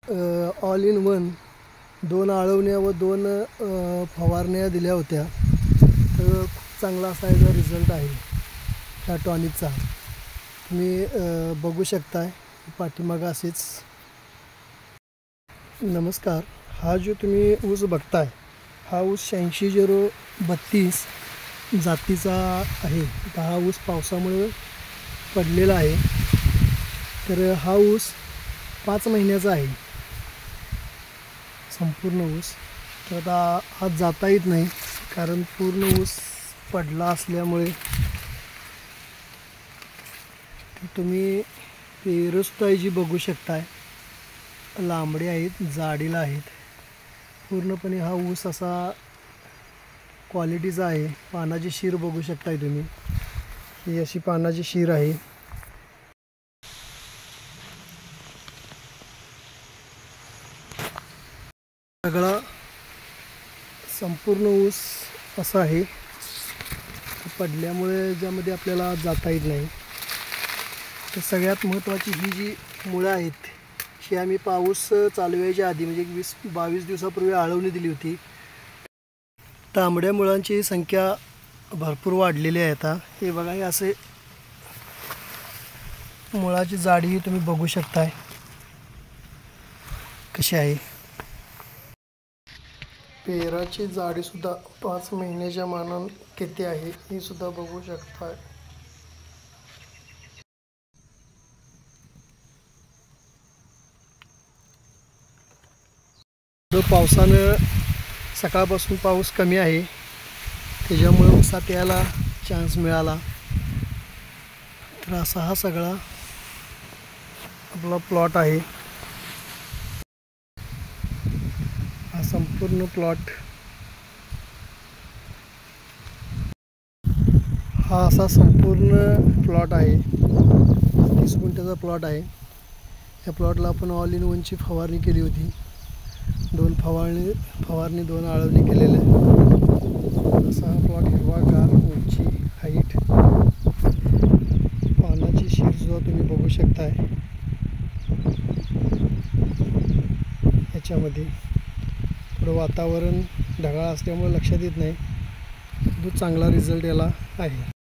All in one 2 आळवण्या व 2 फवारण्या दिल्या होत्या, तर खूप चांगला असा याचा रिझल्ट आहे त्या टॉनिकचा. तुम्ही बघू शकताय पाठीमागं असेच. नमस्कार, हा जो तुम्ही ऊस बघताय हा ऊस 86-0-32 जातीचा आहे. हा ऊस पावसामुळे पडलेला आहे. तर हा ऊस 5 महिन्याचा आहे संपूर्ण ऊस. तर आता आज जाता येत नाही कारण पूर्ण ऊस पडला असल्यामुळे. तुम्ही पेरूसुद्धा जी बघू शकताय, लांबडे आहेत, जाडीला आहेत. पूर्णपणे हा ऊस असा क्वालिटीचा आहे. पानाची शीर बघू शकताय तुम्ही, ही अशी पानाची शीर आहे. सगळा संपूर्ण ऊस असा आहे. पडल्यामुळे ज्यामध्ये आपल्याला जाता येत नाही. तर सगळ्यात महत्त्वाची ही जी मुळं आहेत, ही आम्ही पाऊस चालू व्हायच्या आधी म्हणजे 20-22 दिवसापूर्वी आळवणी दिली होती. तांबड्या मुळांची संख्या भरपूर वाढलेली आहे. आता हे बघा, हे असे मुळाची जाडी तुम्ही बघू शकताय कशी आहे. पेराची जाडीसुद्धा 5 महिन्याच्या मानानं किती आहे हे सुद्धा बघू शकताय. पावसानं सकाळपासून पाऊस कमी आहे, त्याच्यामुळे ऊसात यायला चान्स मिळाला. तर असा हा सगळा आपला प्लॉट आहे. हा संपूर्ण प्लॉट हा असा संपूर्ण प्लॉट आहे. 30 गुंठ्याचा प्लॉट आहे. या प्लॉटला आपण ऑल इन वनची फवारणी केली होती. 2 फवारणी 2 आळवणी केलेल्या. असा हा प्लॉट हिरवागार, उंची, हाईट, पानाची शीर सुद्धा तुम्ही बघू शकताय. याच्यामध्ये थोडं वातावरण ढगाळ असल्यामुळे लक्षात येत नाही, खूप चांगला रिझल्ट याला आहे.